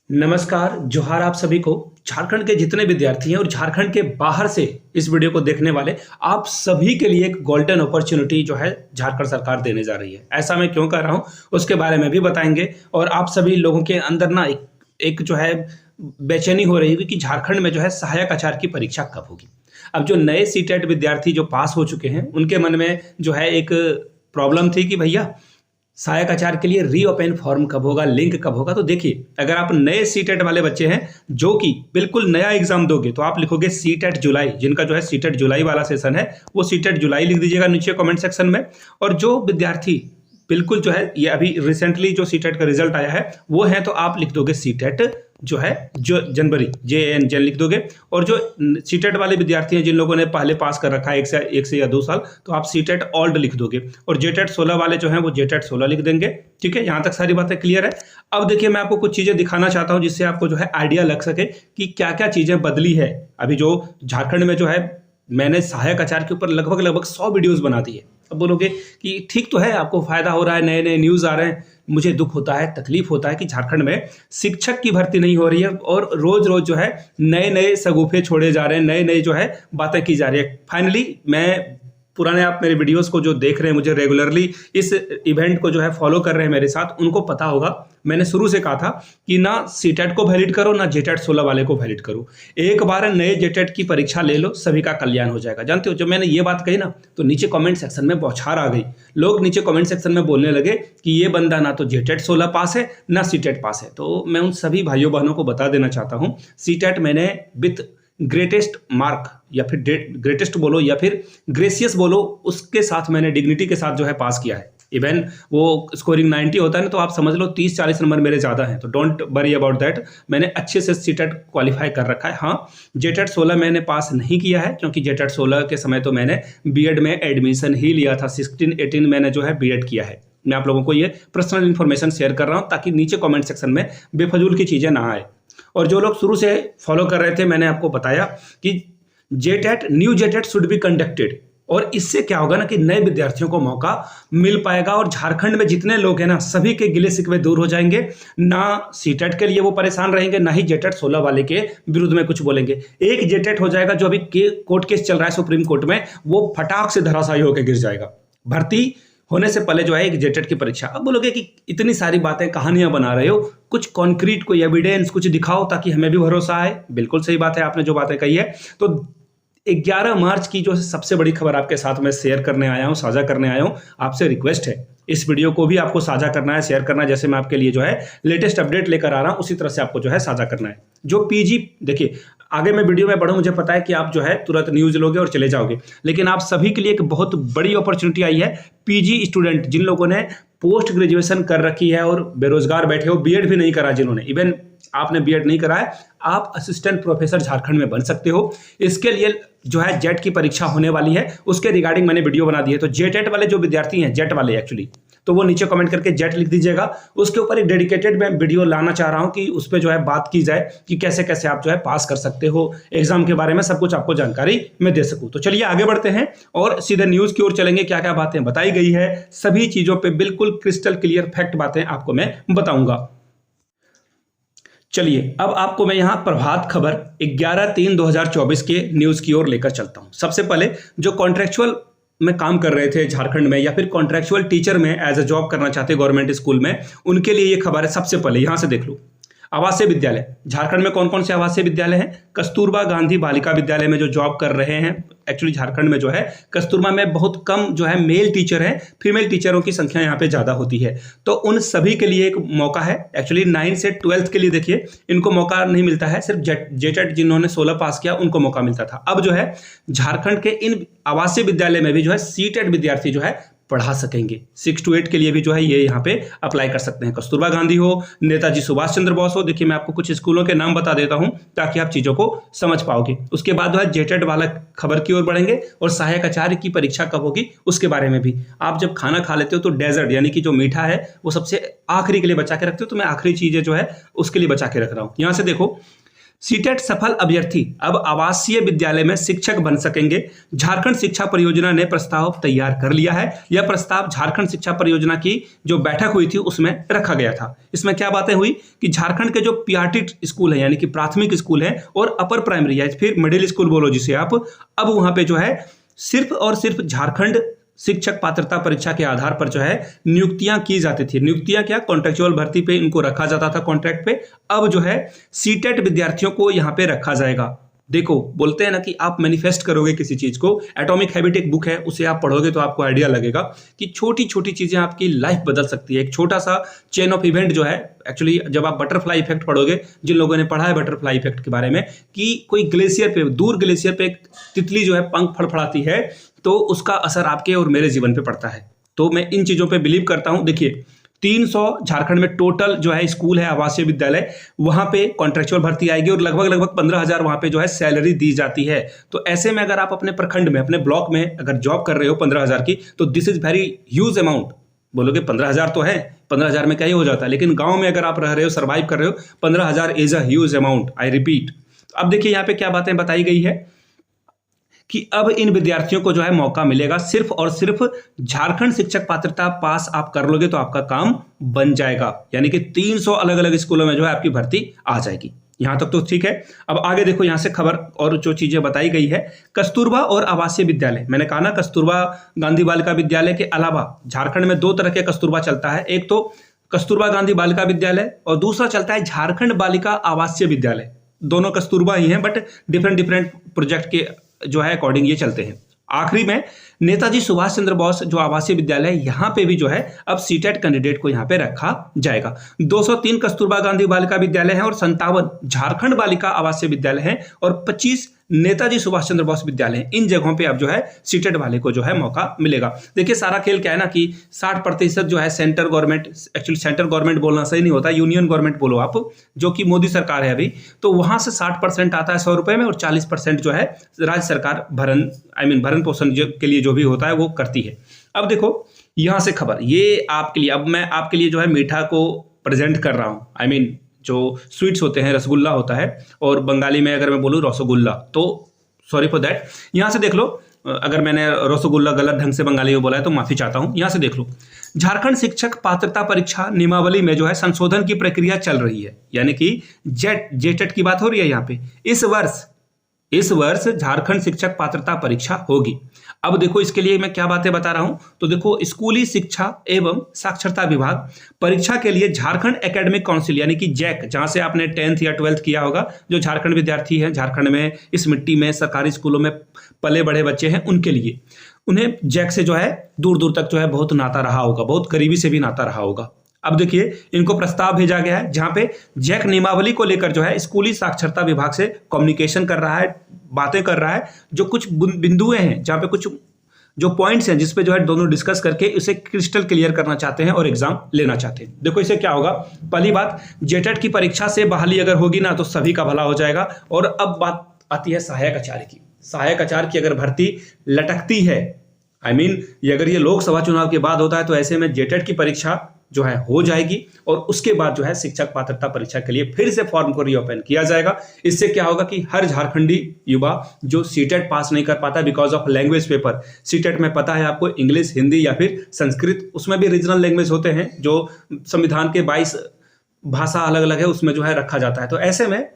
नमस्कार, जोहार आप सभी को। झारखंड के जितने विद्यार्थी हैं और झारखंड के बाहर से इस वीडियो को देखने वाले आप सभी के लिए एक गोल्डन अपॉर्चुनिटी जो है झारखंड सरकार देने जा रही है। ऐसा मैं क्यों कर रहा हूं उसके बारे में भी बताएंगे और आप सभी लोगों के अंदर ना एक जो है बेचैनी हो रही है कि झारखंड में जो है सहायक आचार्य की परीक्षा कब होगी। अब जो नए सीटेट विद्यार्थी जो पास हो चुके हैं उनके मन में जो है एक प्रॉब्लम थी कि भैया सहायक आचार्य के लिए रीओपन फॉर्म कब होगा, लिंक कब होगा। तो देखिए, अगर आप नए सीटेट वाले बच्चे हैं जो कि बिल्कुल नया एग्जाम दोगे तो आप लिखोगे सीटेट जुलाई। जिनका जो है सीटेट जुलाई वाला सेशन है वो सीटेट जुलाई लिख दीजिएगा नीचे कमेंट सेक्शन में। और जो विद्यार्थी बिल्कुल जो है ये अभी रिसेंटली जो सीटेट का रिजल्ट आया है वो है तो आप लिख दोगे सीटेट जो है जो जनवरी JN लिख दोगे। और जो सीटेट वाले विद्यार्थी हैं जिन लोगों ने पहले पास कर रखा है एक से या 2 साल, तो आप सीटेट ओल्ड लिख दोगे। और जेटेट 16 वाले जो हैं वो जेटेट 16 लिख देंगे। ठीक है, यहाँ तक सारी बातें क्लियर है। अब देखिए, मैं आपको कुछ चीज़ें दिखाना चाहता हूँ जिससे आपको जो है आइडिया लग सके कि क्या क्या चीज़ें बदली है। अभी जो झारखंड में जो है मैंने सहायक आचार्य के ऊपर लगभग 100 वीडियोज़ बना दी है। अब बोलोगे कि ठीक तो है, आपको फायदा हो रहा है, नए नए न्यूज़ आ रहे हैं। मुझे दुख होता है, तकलीफ होता है कि झारखंड में शिक्षक की भर्ती नहीं हो रही है और रोज रोज जो है नए नए सगुफे छोड़े जा रहे हैं, नए नए जो है बातें की जा रही है। फाइनली मैं पुराने आप मेरे वीडियोस को जो देख रहे हैं, मुझे रेगुलरली इस इवेंट को जो है फॉलो कर रहे हैं मेरे साथ, उनको पता होगा मैंने शुरू से कहा था कि ना सीटेट को वैलिड करो ना जेटेट 16 वाले को वैलिड करो। एक बार नए जेटेट की परीक्षा ले लो, सभी का कल्याण हो जाएगा। जानते हो, जब मैंने ये बात कही ना तो नीचे कमेंट सेक्शन में बौछार आ गई। लोग नीचे कमेंट सेक्शन में बोलने लगे कि ये बंदा ना तो जेटेट 16 पास है ना सीटेट पास है। तो मैं उन सभी भाइयों बहनों को बता देना चाहता हूँ, सीटेट मैंने विथ ग्रेटेस्ट मार्क या फिर ग्रेटेस्ट बोलो या फिर ग्रेसियस बोलो, उसके साथ मैंने डिग्निटी के साथ जो है पास किया है। इवन वो स्कोरिंग 90 होता है ना, तो आप समझ लो 30-40 नंबर मेरे ज़्यादा हैं। तो डोंट वरी अबाउट दैट, मैंने अच्छे से सीटेट क्वालिफाई कर रखा है। हाँ, जेटेट 16 मैंने पास नहीं किया है क्योंकि जेटेट 16 के समय तो मैंने बीएड में एडमिशन ही लिया था। 16-18 मैंने जो है बीएड किया है। मैं आप लोगों को ये पर्सनल इन्फॉर्मेशन शेयर कर रहा हूँ ताकि नीचे कमेंट सेक्शन में बेफजूल की चीज़ें ना आए। और जो लोग शुरू से फॉलो कर रहे थे, मैंने आपको बताया कि JTET new JTET should be conducted. और इससे क्या होगा ना कि नए विद्यार्थियों को मौका मिल पाएगा और झारखंड में जितने लोग हैं ना सभी के गिले शिकवे दूर हो जाएंगे। ना सीटेट के लिए वो परेशान रहेंगे, ना ही जेटेट 16 वाले के विरुद्ध में कुछ बोलेंगे। एक जेटेट हो जाएगा, जो अभी कोर्ट केस चल रहा है सुप्रीम कोर्ट में, वो फटाक से धराशायी होकर गिर जाएगा। भर्ती होने से पहले जो है एक जेटेट की परीक्षा। अब बोलोगे कि इतनी सारी बातें कहानियां बना रहे हो, कुछ कॉन्क्रीट, कोई एविडेंस कुछ दिखाओ ताकि हमें भी भरोसा आए। बिल्कुल सही बात है, आपने जो बातें कही है। तो 11 मार्च की जो सबसे बड़ी खबर आपके साथ में शेयर करने आया हूं, साझा करने आया हूं। आपसे रिक्वेस्ट है इस वीडियो को भी आपको साझा करना है, शेयर करना है। जैसे मैं आपके लिए जो है लेटेस्ट अपडेट लेकर आ रहा हूं उसी तरह से आपको जो है साझा करना है। जो पीजी, देखिए आगे मैं वीडियो में बढ़ूं, मुझे पता है कि आप जो है तुरंत न्यूज़ लोगे और चले जाओगे, लेकिन आप सभी के लिए एक बहुत बड़ी अपॉर्चुनिटी आई है। पीजी स्टूडेंट जिन लोगों ने पोस्ट ग्रेजुएशन कर रखी है और बेरोजगार बैठे हो, बीएड भी नहीं करा जिन्होंने, इवन आपने बीएड नहीं करा है, आप असिस्टेंट प्रोफेसर झारखंड में बन सकते हो। इसके लिए जो है जेट की परीक्षा होने वाली है, उसके रिगार्डिंग मैंने वीडियो बना दी है। तो जेटेट वाले जो विद्यार्थी हैं, जेट वाले एक्चुअली, तो वो नीचे कमेंट करके जेट लिख दीजिएगा। उसके ऊपर एक डेडिकेटेड मैं वीडियो लाना चाह रहा हूं कि उस पर जो है बात की जाए कि कैसे कैसे आप जो है पास कर सकते हो एग्जाम के बारे में, सब कुछ आपको जानकारी मैं दे सकूं। तो चलिए आगे बढ़ते हैं और सीधे न्यूज की ओर चलेंगे। क्या क्या बातें बताई गई है, सभी चीजों पर बिल्कुल क्रिस्टल क्लियर फैक्ट बातें आपको मैं बताऊंगा। चलिए, अब आपको मैं यहां प्रभात खबर 11/3/2024 के न्यूज की ओर लेकर चलता हूं। सबसे पहले जो कॉन्ट्रेक्चुअल में काम कर रहे थे झारखंड में या फिर कॉन्ट्रेक्चुअल टीचर में एज अ जॉब करना चाहते गवर्नमेंट स्कूल में, उनके लिए ये खबर है। सबसे पहले यहां से देख लो, आवासीय विद्यालय झारखंड में कौन कौन से आवासीय विद्यालय हैं। कस्तूरबा गांधी बालिका विद्यालय में जो जॉब कर रहे हैं, एक्चुअली झारखंड में जो है कस्तूरबा में बहुत कम जो है मेल टीचर हैं, फीमेल टीचरों की संख्या यहाँ पे ज़्यादा होती है। तो उन सभी के लिए एक मौका है। एक्चुअली 9 से 12th के लिए देखिए इनको मौका नहीं मिलता है, सिर्फ जेटेट जिन्होंने 16 पास किया उनको मौका मिलता था। अब जो है झारखंड के इन आवासीय विद्यालय में भी जो है सीटेट विद्यार्थी जो है पढ़ा सकेंगे। 6 to 8 के लिए भी जो है ये यहाँ पे अप्लाई कर सकते हैं। कस्तूरबा गांधी हो, नेताजी सुभाष चंद्र बोस हो, देखिए मैं आपको कुछ स्कूलों के नाम बता देता हूँ ताकि आप चीज़ों को समझ पाओगे। उसके बाद जो है जेटेट वाला खबर की ओर बढ़ेंगे और सहायक आचार्य की परीक्षा कब होगी उसके बारे में भी। आप जब खाना खा लेते हो तो डेजर्ट यानी कि जो मीठा है वो सबसे आखिरी के लिए बचा के रखते हो, तो मैं आखिरी चीज़ें जो है उसके लिए बचा के रख रहा हूँ। यहाँ से देखो, सीटेट सफल अभ्यर्थी अब आवासीय विद्यालय में शिक्षक बन सकेंगे। झारखंड शिक्षा परियोजना ने प्रस्ताव तैयार कर लिया है। यह प्रस्ताव झारखंड शिक्षा परियोजना की जो बैठक हुई थी उसमें रखा गया था। इसमें क्या बातें हुई कि झारखंड के जो पीआरटी स्कूल है यानी कि प्राथमिक स्कूल है और अपर प्राइमरी या फिर मिडिल स्कूल बोलो जिसे आप, अब वहां पे जो है सिर्फ और सिर्फ झारखंड शिक्षक पात्रता परीक्षा के आधार पर जो है नियुक्तियां की जाती थी। नियुक्तियां क्या, कॉन्ट्रेक्चुअल भर्ती पे इनको रखा जाता था कॉन्ट्रैक्ट पे। अब जो है सीटेट विद्यार्थियों को यहां पे रखा जाएगा। देखो बोलते हैं ना कि आप मैनिफेस्ट करोगे किसी चीज को। एटॉमिक हैबिट एक बुक है, उसे आप पढ़ोगे तो आपको आइडिया लगेगा कि छोटी छोटी चीजें आपकी लाइफ बदल सकती है। एक छोटा सा चेन ऑफ इवेंट जो है, एक्चुअली जब आप बटरफ्लाई इफेक्ट पढ़ोगे, जिन लोगों ने पढ़ा है बटरफ्लाई इफेक्ट के बारे में, कि कोई ग्लेशियर पे, दूर ग्लेशियर पे एक तितली जो है पंख फड़फड़ाती है तो उसका असर आपके और मेरे जीवन पे पड़ता है। तो मैं इन चीजों पे बिलीव करता हूं। देखिए 300 झारखंड में टोटल जो है स्कूल है, आवासीय विद्यालय, वहां पे कॉन्ट्रेक्चुअल भर्ती आएगी और लगभग 15,000 वहां पे जो है सैलरी दी जाती है। तो ऐसे में अगर आप अपने प्रखंड में, अपने ब्लॉक में अगर जॉब कर रहे हो 15,000 की, तो this is very huge amount. बोलोगे 15,000 तो है, 15,000 में क्या ही हो जाता है, लेकिन गांव में अगर आप रह रहे हो, सर्वाइव कर रहे हो, 15,000 is a huge amount, I repeat. अब देखिए यहाँ पे क्या बातें बताई गई है कि अब इन विद्यार्थियों को जो है मौका मिलेगा। सिर्फ और सिर्फ झारखंड शिक्षक पात्रता पास आप कर लोगे तो आपका काम बन जाएगा। यानी कि 300 अलग अलग स्कूलों में जो है आपकी भर्ती आ जाएगी। यहां तक तो ठीक है। अब आगे देखो, यहां से खबर और जो चीजें बताई गई है, कस्तूरबा और आवासीय विद्यालय। मैंने कहा ना, कस्तूरबा गांधी बालिका विद्यालय के अलावा झारखंड में 2 तरह के कस्तूरबा चलता है। एक तो कस्तूरबा गांधी बालिका विद्यालय और दूसरा चलता है झारखंड बालिका आवासीय विद्यालय। दोनों कस्तूरबा ही हैं, बट डिफरेंट प्रोजेक्ट के जो है अकॉर्डिंग ये चलते हैं। आखिरी में नेताजी सुभाष चंद्र बोस जो आवासीय विद्यालय है, यहां पे भी जो है अब सीटेट कैंडिडेट को यहां पे रखा जाएगा। 203 कस्तूरबा गांधी बालिका विद्यालय है और 57 झारखंड बालिका आवासीय विद्यालय है और 25 नेताजी सुभाष चंद्र बोस विद्यालय है। इन जगहों पे अब जो है सीटेट वाले को जो है मौका मिलेगा। देखिए सारा खेल क्या है ना कि 60% जो है centre government, actually centre government बोलना सही नहीं होता, यूनियन गवर्नमेंट बोलो आप, जो कि मोदी सरकार है अभी, तो वहां से 60% आता है 100 रुपए में और 40% जो है राज्य सरकार भरण पोषण के लिए जो भी होता है वो करती है। अब देखो यहां से खबर, ये आपके लिए, अब मैं आपके लिए जो है मीठा को प्रेजेंट कर रहा हूं। जो स्वीट्स होते हैं, रसगुल्ला होता है, और बंगाली में अगर मैं बोलूं रसगुल्ला, तो सॉरी फॉर दैट। यहां से देख लो, अगर मैंने रसगुल्ला गलत ढंग से बंगाली में बोला है तो माफी चाहता हूं। यहां से देख लो, झारखंड शिक्षक पात्रता परीक्षा नियमावली में जो है संशोधन की प्रक्रिया चल रही है। यानी कि जेटेट की बात हो रही है यहां पे। इस वर्ष झारखंड शिक्षक पात्रता परीक्षा होगी। अब देखो इसके लिए मैं क्या बातें बता रहा हूं, तो देखो स्कूली शिक्षा एवं साक्षरता विभाग परीक्षा के लिए झारखंड एकेडमिक काउंसिल यानी कि जैक, जहां से आपने 10th या 12th किया होगा, जो झारखंड विद्यार्थी हैं, झारखंड में इस मिट्टी में सरकारी स्कूलों में पले बड़े बच्चे हैं, उनके लिए उन्हें जैक से जो है दूर दूर तक जो है बहुत नाता रहा होगा, बहुत करीबी से भी नाता रहा होगा। अब देखिए इनको प्रस्ताव भेजा गया है जहां पे जैक नियमावली को लेकर जो है स्कूली साक्षरता विभाग से कम्युनिकेशन कर रहा है, बातें कर रहा है। जो कुछ बिंदुएं हैं, जहां पे कुछ जो पॉइंट्स हैं, जिसपे जो है दोनों डिस्कस करके उसे क्रिस्टल क्लियर करना चाहते हैं और एग्जाम लेना चाहते हैं। देखो इससे क्या होगा, पहली बात, जेटेट की परीक्षा से बहाली अगर होगी ना तो सभी का भला हो जाएगा। और अब बात आती है सहायक आचार्य की। सहायक आचार्य की अगर भर्ती लटकती है, अगर ये लोकसभा चुनाव के बाद होता है, तो ऐसे में जेटेट की परीक्षा जो है हो जाएगी और उसके बाद जो है शिक्षक पात्रता परीक्षा के लिए फिर से फॉर्म को रीओपन किया जाएगा। इससे क्या होगा कि हर झारखंडी युवा जो सीटेट पास नहीं कर पाता because of language paper, CTET में पता है आपको इंग्लिश, हिंदी या फिर संस्कृत, उसमें भी रीजनल लैंग्वेज होते हैं जो संविधान के 22 भाषा अलग अलग है, उसमें जो है रखा जाता है। तो ऐसे में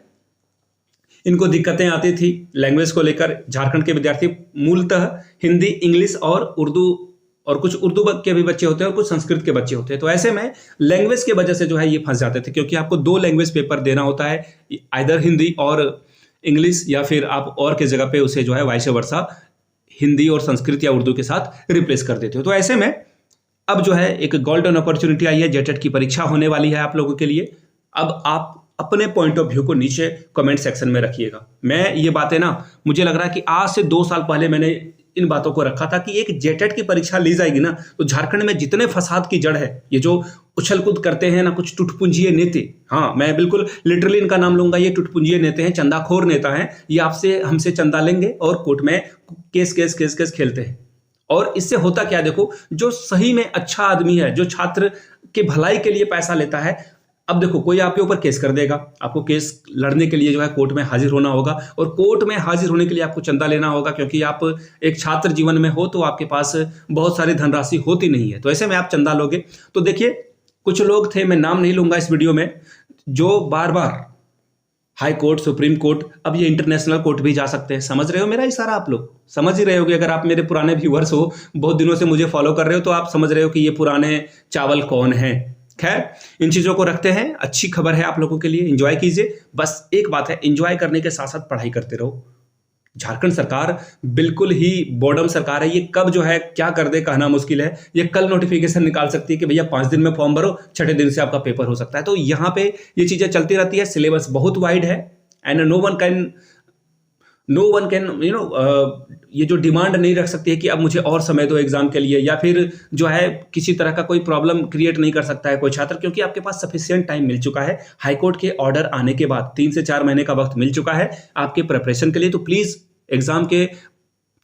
इनको दिक्कतें आती थी लैंग्वेज को लेकर। झारखंड के विद्यार्थी मूलतः हिंदी, इंग्लिश और उर्दू, और कुछ उर्दू के भी बच्चे होते हैं और कुछ संस्कृत के बच्चे होते हैं। तो ऐसे में लैंग्वेज के वजह से जो है ये फंस जाते थे, क्योंकि आपको 2 लैंग्वेज पेपर देना होता है, आइदर हिंदी और इंग्लिश, या फिर आप और के जगह पे उसे जो है वाइस वर्सा हिंदी और संस्कृत या उर्दू के साथ रिप्लेस कर देते हो। तो ऐसे में अब जो है एक गोल्डन अपॉर्चुनिटी आई है, जेटेट की परीक्षा होने वाली है आप लोगों के लिए। अब आप अपने पॉइंट ऑफ व्यू को नीचे कमेंट सेक्शन में रखिएगा। मैं ये बातें ना, मुझे लग रहा है कि आज से 2 साल पहले मैंने इन बातों को रखा था कि एक जेटेट की परीक्षा ली जाएगी ना, तो झारखंड में जितने फसाद की जड़ है, ये जो उछल कूद करते हैं ना कुछ टुटपुंजिये नेते, हाँ मैं बिल्कुल लिटरली इनका नाम लूंगा, ये टुटपुंजिये नेते हैं, चंदाखोर नेता हैं, ये आपसे हमसे चंदा लेंगे और कोर्ट में केस खेलते हैं। और इससे होता क्या, देखो जो सही में अच्छा आदमी है, जो छात्र के भलाई के लिए पैसा लेता है, अब देखो, कोई आपके ऊपर केस कर देगा, आपको केस लड़ने के लिए जो है कोर्ट में हाजिर होना होगा, और कोर्ट में हाजिर होने के लिए आपको चंदा लेना होगा, क्योंकि आप एक छात्र जीवन में हो तो आपके पास बहुत सारी धनराशि होती नहीं है, तो ऐसे में आप चंदा लोगे। तो देखिए, कुछ लोग थे, मैं नाम नहीं लूंगा इस वीडियो में, जो बार बार हाई कोर्ट, सुप्रीम कोर्ट, अब ये इंटरनेशनल कोर्ट भी जा सकते हैं। समझ रहे हो मेरा इशारा? आप लोग समझ ही रहे होगे, अगर आप मेरे पुराने व्यूअर्स हो, बहुत दिनों से मुझे फॉलो कर रहे हो, तो आप समझ रहे हो कि ये पुराने चावल कौन है। खैर, इन चीज़ों को रखते हैं, अच्छी खबर है आप लोगों के लिए, एंजॉय कीजिए। बस एक बात है, एंजॉय करने के साथ साथ पढ़ाई करते रहो। झारखंड सरकार बिल्कुल ही बॉर्डम सरकार है, ये कब जो है क्या कर दे कहना मुश्किल है। ये कल नोटिफिकेशन निकाल सकती है कि भैया 5 दिन में फॉर्म भरो, 6ठे दिन से आपका पेपर हो सकता है। तो यहाँ पे ये चीज़ें चलती रहती है, सिलेबस बहुत वाइड है, एंड नो वन कैन ये जो डिमांड नहीं रख सकती है कि अब मुझे और समय दो एग्जाम के लिए, या फिर जो है किसी तरह का कोई प्रॉब्लम क्रिएट नहीं कर सकता है कोई छात्र, क्योंकि आपके पास सफिशिएंट टाइम मिल चुका है। हाईकोर्ट के ऑर्डर आने के बाद 3 से 4 महीने का वक्त मिल चुका है आपके प्रिपरेशन के लिए। तो प्लीज एग्जाम के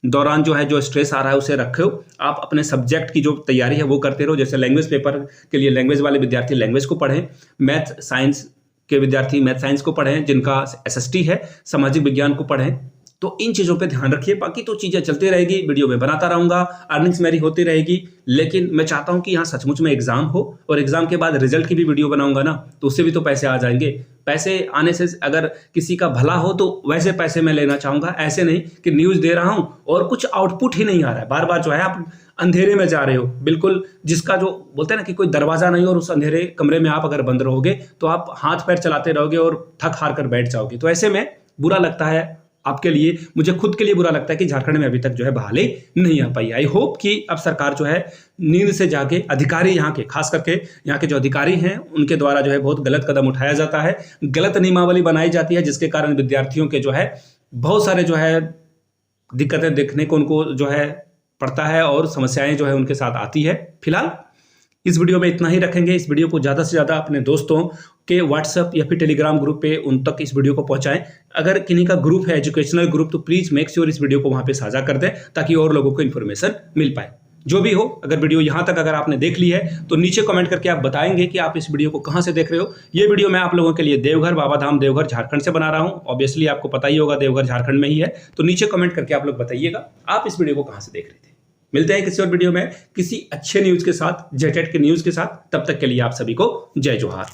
दौरान जो है जो स्ट्रेस आ रहा है उसे रखो, आप अपने सब्जेक्ट की जो तैयारी है वो करते रहो। जैसे लैंग्वेज पेपर के लिए लैंग्वेज वाले विद्यार्थी लैंग्वेज को पढ़ें, मैथ साइंस के विद्यार्थी मैथ साइंस को पढ़ें, जिनका SST है सामाजिक विज्ञान को पढ़ें। तो इन चीज़ों पे ध्यान रखिए, बाकी तो चीज़ें चलती रहेगी, वीडियो में बनाता रहूँगा, अर्निंग्स मेरी होती रहेगी। लेकिन मैं चाहता हूँ कि यहाँ सचमुच में एग्जाम हो, और एग्जाम के बाद रिजल्ट की भी वीडियो बनाऊंगा ना, तो उससे भी तो पैसे आ जाएंगे। पैसे आने से अगर किसी का भला हो तो वैसे पैसे मैं लेना चाहूँगा, ऐसे नहीं कि न्यूज़ दे रहा हूँ और कुछ आउटपुट ही नहीं आ रहा है। बार बार जो है आप अंधेरे में जा रहे हो, बिल्कुल जिसका जो बोलते हैं ना कि कोई दरवाजा नहीं, और उस अंधेरे कमरे में आप अगर बंद रहोगे तो आप हाथ पैर चलाते रहोगे और थक हार कर बैठ जाओगे। तो ऐसे में बुरा लगता है आपके लिए, मुझे खुद के लिए बुरा लगता है कि झारखंड में अभी तक जो है बहाली नहीं आ पाई। आई होप कि अब सरकार जो है नींद से जाके, अधिकारी यहाँ के, खास करके यहाँ के जो अधिकारी हैं उनके द्वारा जो है बहुत गलत कदम उठाया जाता है, गलत नियमावली बनाई जाती है, जिसके कारण विद्यार्थियों के जो है बहुत सारे जो है दिक्कतें देखने को उनको जो है पड़ता है, और समस्याएं जो है उनके साथ आती है। फिलहाल इस वीडियो में इतना ही रखेंगे। इस वीडियो को ज़्यादा से ज़्यादा अपने दोस्तों के व्हाट्सएप या फिर टेलीग्राम ग्रुप पे उन तक इस वीडियो को पहुंचाएं। अगर किन्हीं का ग्रुप है एजुकेशनल ग्रुप, तो प्लीज़ मेक श्योर इस वीडियो को वहां पे साझा कर दें, ताकि और लोगों को इन्फॉर्मेशन मिल पाए। जो भी हो, अगर वीडियो यहाँ तक अगर आपने देख ली है तो नीचे कमेंट करके आप बताएंगे कि आप इस वीडियो को कहाँ से देख रहे हो। ये वीडियो मैं आप लोगों के लिए देवघर, बाबा धाम देवघर झारखंड से बना रहा हूँ। ऑब्वियसली आपको पता ही होगा देवघर झारखंड में ही है, तो नीचे कमेंट करके आप लोग बताइएगा आप इस वीडियो को कहाँ से देख रहे थे। मिलते हैं किसी और वीडियो में किसी अच्छे न्यूज़ के साथ, जेटेट के न्यूज़ के साथ। तब तक के लिए आप सभी को जय जोहार।